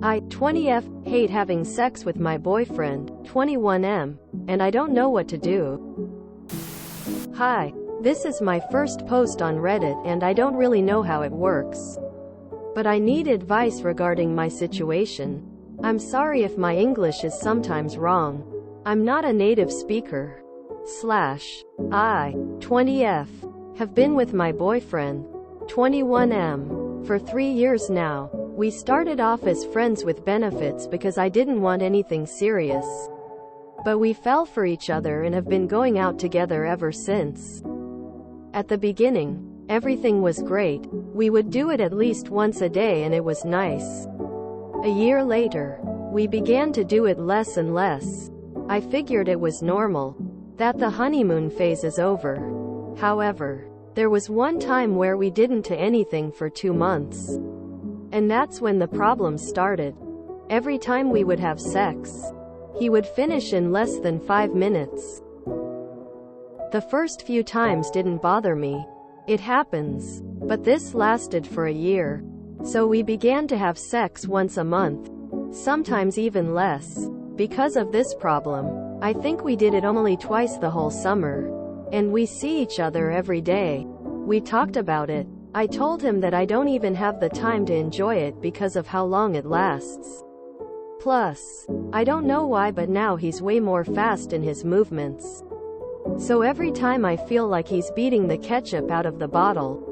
I, 20F, hate having sex with my boyfriend, 21M, and I don't know what to do. Hi. This is my first post on Reddit and I don't really know how it works. But I need advice regarding my situation. I'm sorry if my English is sometimes wrong. I'm not a native speaker. I, 20F, have been with my boyfriend, 21M, for 3 years now. We started off as friends with benefits because I didn't want anything serious. But we fell for each other and have been going out together ever since. At the beginning, everything was great. We would do it at least once a day and it was nice. A year later, we began to do it less and less. I figured it was normal, that the honeymoon phase is over. However, there was one time where we didn't do anything for 2 months. And that's when the problems started. Every time we would have sex, he would finish in less than 5 minutes. The first few times didn't bother me. It happens. But this lasted for a year. So we began to have sex once a month. Sometimes even less. Because of this problem, I think we did it only twice the whole summer. And we see each other every day. We talked about it. I told him that I don't even have the time to enjoy it because of how long it lasts. Plus, I don't know why but now he's way more fast in his movements. So every time I feel like he's beating the ketchup out of the bottle.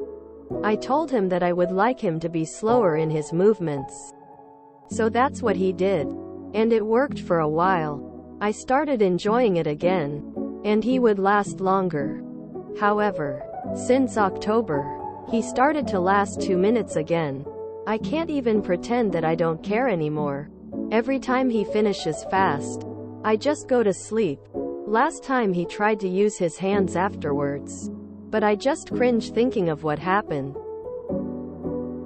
I told him that I would like him to be slower in his movements. So that's what he did. And it worked for a while. I started enjoying it again. And he would last longer. However, since October, he started to last 2 minutes again. I can't even pretend that I don't care anymore. Every time he finishes fast, I just go to sleep. Last time he tried to use his hands afterwards. But I just cringe thinking of what happened.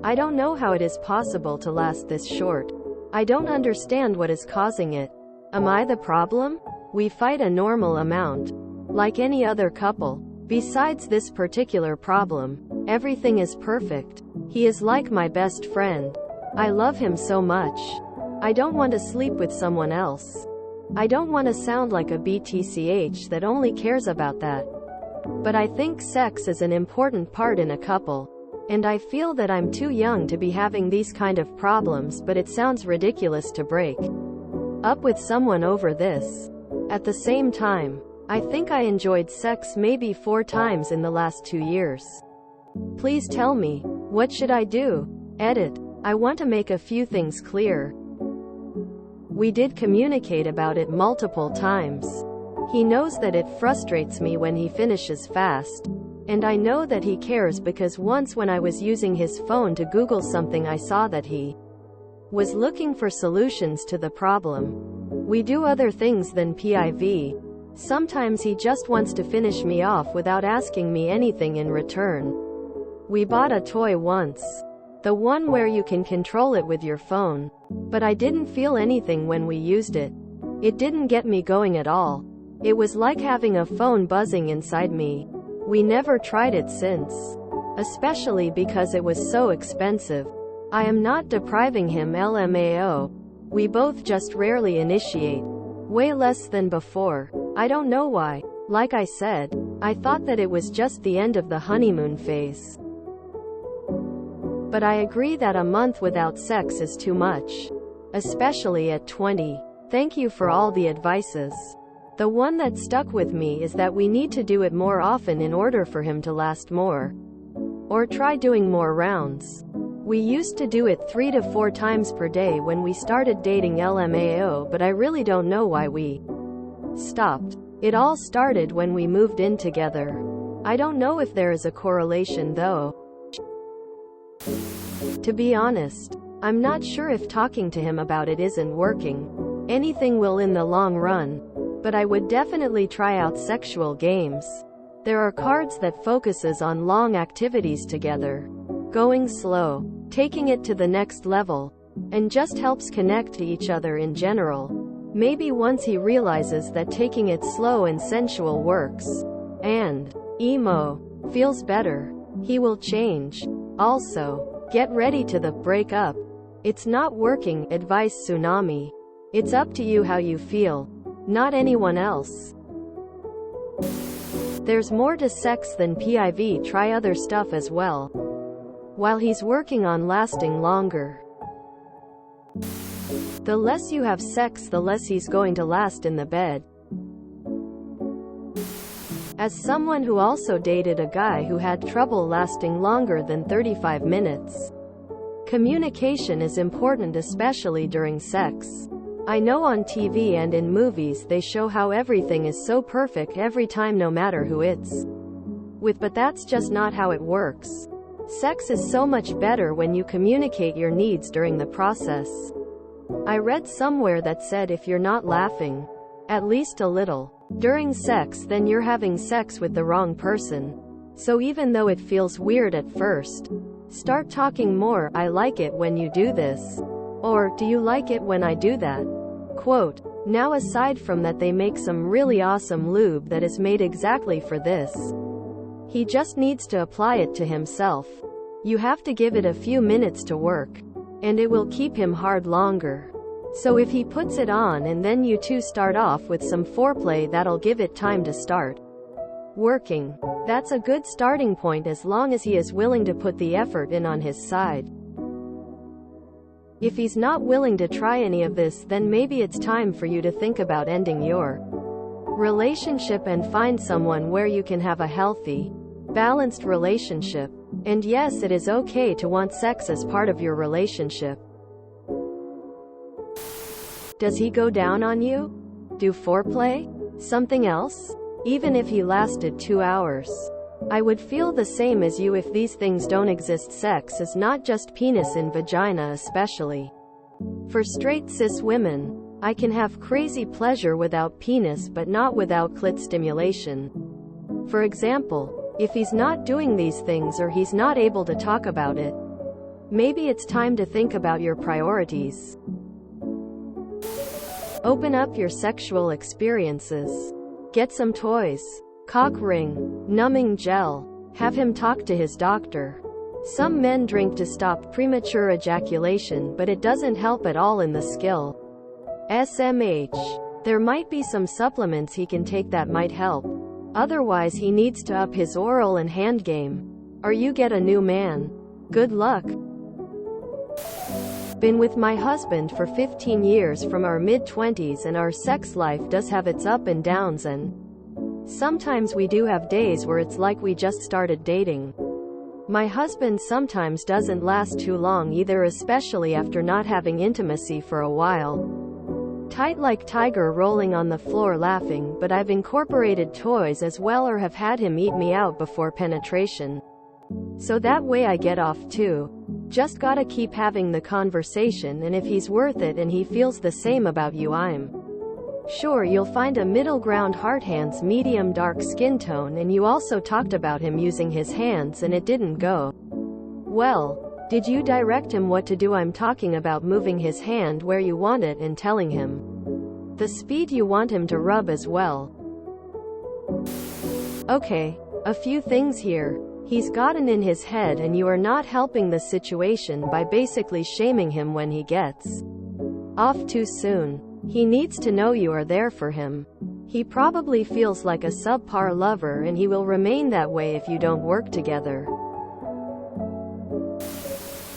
I don't know how it is possible to last this short. I don't understand what is causing it. Am I the problem? We fight a normal amount. Like any other couple. Besides this particular problem, everything is perfect. He is like my best friend. I love him so much. I don't want to sleep with someone else. I don't want to sound like a BTCH that only cares about that. But I think sex is an important part in a couple. And I feel that I'm too young to be having these kind of problems, but it sounds ridiculous to break up with someone over this. At the same time, I think I enjoyed sex maybe 4 times in the last 2 years. Please tell me, what should I do? Edit. I want to make a few things clear. We did communicate about it multiple times. He knows that it frustrates me when he finishes fast. And I know that he cares because once when I was using his phone to Google something I saw that he was looking for solutions to the problem. We do other things than PIV. Sometimes he just wants to finish me off without asking me anything in return. We bought a toy once. The one where you can control it with your phone. But I didn't feel anything when we used it. It didn't get me going at all. It was like having a phone buzzing inside me. We never tried it since. Especially because it was so expensive. I am not depriving him LMAO. We both just rarely initiate. Way less than before. I don't know why. Like I said, I thought that it was just the end of the honeymoon phase. But I agree that a month without sex is too much. Especially at 20. Thank you for all the advices. The one that stuck with me is that we need to do it more often in order for him to last more. Or try doing more rounds. We used to do it 3 to 4 times per day when we started dating LMAO, but I really don't know why we stopped. It all started when we moved in together. I don't know if there is a correlation though. To be honest, I'm not sure if talking to him about it isn't working. Anything will in the long run. But I would definitely try out sexual games. There are cards that focuses on long activities together. Going slow. Taking it to the next level. And just helps connect to each other in general. Maybe once he realizes that taking it slow and sensual works. And emo feels better. He will change. Also, get ready to the break up. It's not working, advice tsunami. It's up to you how you feel, not anyone else. There's more to sex than PIV, try other stuff as well. While he's working on lasting longer. The less you have sex, the less he's going to last in the bed. As someone who also dated a guy who had trouble lasting longer than 35 minutes, communication is important, especially during sex. I know on TV and in movies they show how everything is so perfect every time, no matter who it's with, but that's just not how it works. Sex is so much better when you communicate your needs during the process. I read somewhere that said if you're not laughing, at least a little, during sex, then you're having sex with the wrong person. So even though it feels weird at first, start talking more. I like it when you do this. Or, do you like it when I do that? Quote. Now aside from that, they make some really awesome lube that is made exactly for this. He just needs to apply it to himself. You have to give it a few minutes to work, and it will keep him hard longer. So if he puts it on and then you two start off with some foreplay, that'll give it time to start working. That's a good starting point as long as he is willing to put the effort in on his side. If he's not willing to try any of this, then maybe it's time for you to think about ending your relationship and find someone where you can have a healthy, balanced relationship. And yes, it is okay to want sex as part of your relationship. Does he go down on you? Do foreplay? Something else? Even if he lasted 2 hours. I would feel the same as you if these things don't exist. Sex is not just penis and vagina, especially for straight cis women. I can have crazy pleasure without penis but not without clit stimulation. For example, if he's not doing these things or he's not able to talk about it, maybe it's time to think about your priorities. Open up your sexual experiences. Get some toys. Cock ring, numbing gel. Have him talk to his doctor. Some men drink to stop premature ejaculation, but it doesn't help at all in the skill. SMH. There might be some supplements he can take that might help. Otherwise he needs to up his oral and hand game. Or you get a new man. Good luck. Been with my husband for 15 years from our mid-20s, and our sex life does have its up and downs, and sometimes we do have days where it's like we just started dating. My husband sometimes doesn't last too long either, especially after not having intimacy for a while. Tight like tiger rolling on the floor laughing, but I've incorporated toys as well, or have had him eat me out before penetration. So that way I get off too. Just gotta keep having the conversation, and if he's worth it and he feels the same about you, I'm sure you'll find a middle ground. Heart hands, medium dark skin tone, and you also talked about him using his hands and it didn't go well. Did you direct him what to do? I'm talking about moving his hand where you want it and telling him the speed you want him to rub as well. Okay, a few things here. He's gotten in his head and you are not helping the situation by basically shaming him when he gets off too soon. He needs to know you are there for him. He probably feels like a subpar lover, and he will remain that way if you don't work together.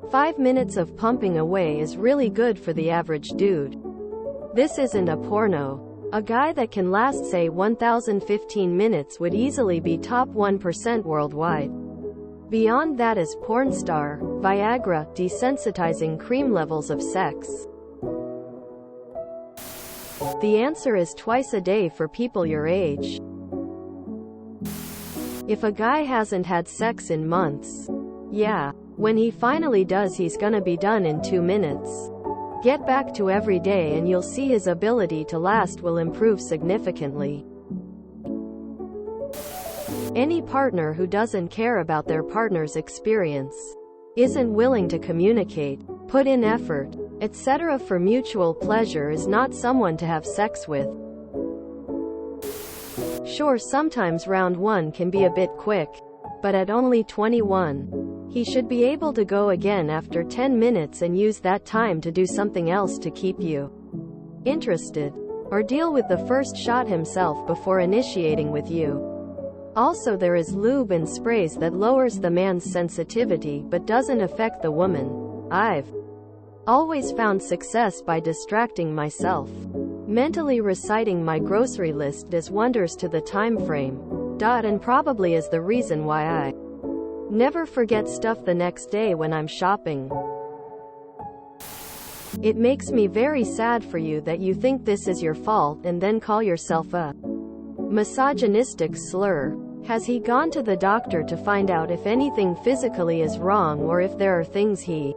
5 minutes of pumping away is really good for the average dude. This isn't a porno. A guy that can last, say, 1,015 minutes would easily be top 1% worldwide. Beyond that is porn star, Viagra, desensitizing cream levels of sex. The answer is twice a day for people your age. If a guy hasn't had sex in months, yeah, when he finally does, he's gonna be done in 2 minutes. Get back to every day and you'll see his ability to last will improve significantly. Any partner who doesn't care about their partner's experience, isn't willing to communicate, put in effort, etc. for mutual pleasure is not someone to have sex with. Sure, sometimes round 1 can be a bit quick, but at only 21, He should be able to go again after 10 minutes and use that time to do something else to keep you interested, or deal with the first shot himself before initiating with you. Also, there is lube and sprays that lowers the man's sensitivity but doesn't affect the woman. I've always found success by distracting myself. Mentally reciting my grocery list does wonders to the time frame. And probably is the reason why I never forget stuff the next day when I'm shopping. It makes me very sad for you that you think this is your fault and then call yourself a misogynistic slur. Has he gone to the doctor to find out if anything physically is wrong or if there are things he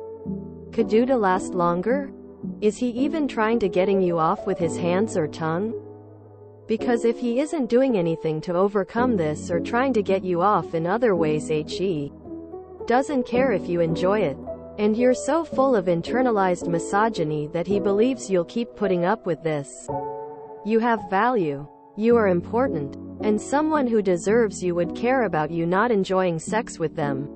could do to last longer? Is he even trying to getting you off with his hands or tongue? Because if he isn't doing anything to overcome this or trying to get you off in other ways, he doesn't care if you enjoy it. And you're so full of internalized misogyny that he believes you'll keep putting up with this. You have value. You are important. And someone who deserves you would care about you not enjoying sex with them.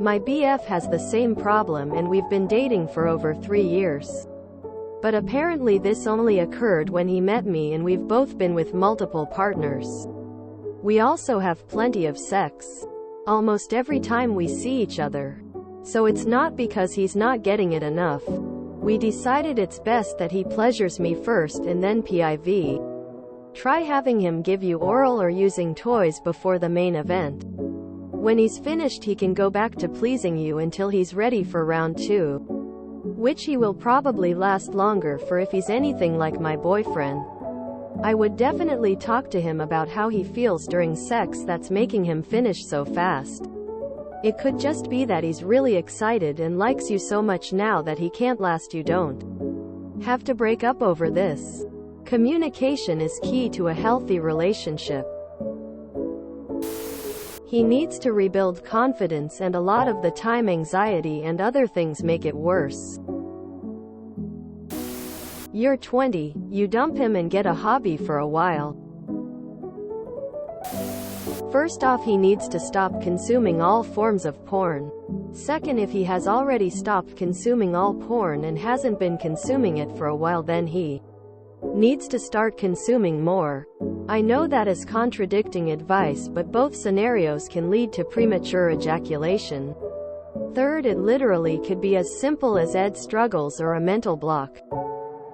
My BF has the same problem and we've been dating for over 3 years. But apparently this only occurred when he met me and we've both been with multiple partners. We also have plenty of sex. Almost every time we see each other. So it's not because he's not getting it enough. We decided it's best that he pleasures me first and then PIV. Try having him give you oral or using toys before the main event. When he's finished he can go back to pleasing you until he's ready for round 2. Which he will probably last longer for if he's anything like my boyfriend. I would definitely talk to him about how he feels during sex that's making him finish so fast. It could just be that he's really excited and likes you so much now that he can't last. You don't have to break up over this. Communication is key to a healthy relationship. He needs to rebuild confidence, and a lot of the time anxiety and other things make it worse. You're 20, you dump him and get a hobby for a while. First off, he needs to stop consuming all forms of porn. Second, if he has already stopped consuming all porn and hasn't been consuming it for a while, then he needs to start consuming more. I know that is contradicting advice, but both scenarios can lead to premature ejaculation. Third, it literally could be as simple as ED struggles or a mental block.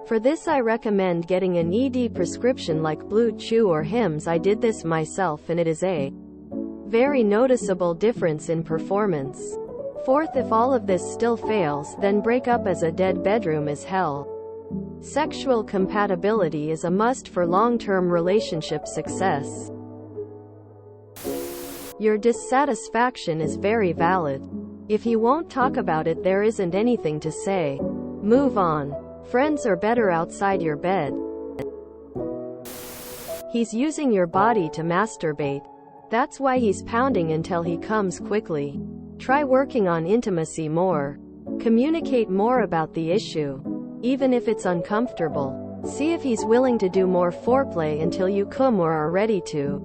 For this I recommend getting an ED prescription like Blue Chew or Hims. I did this myself and it is a very noticeable difference in performance. Fourth, if all of this still fails, then break up, as a dead bedroom is hell. Sexual compatibility is a must for long-term relationship success. Your dissatisfaction is very valid. If he won't talk about it, there isn't anything to say. Move on. Friends are better outside your bed. He's using your body to masturbate. That's why he's pounding until he comes quickly. Try working on intimacy more. Communicate more about the issue, even if it's uncomfortable. See if he's willing to do more foreplay until you come or are ready to.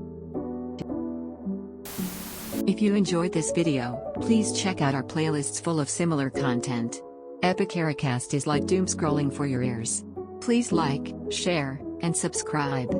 If you enjoyed this video, please check out our playlists full of similar content. Epicaricast is like doom scrolling for your ears. Please like, share, and subscribe.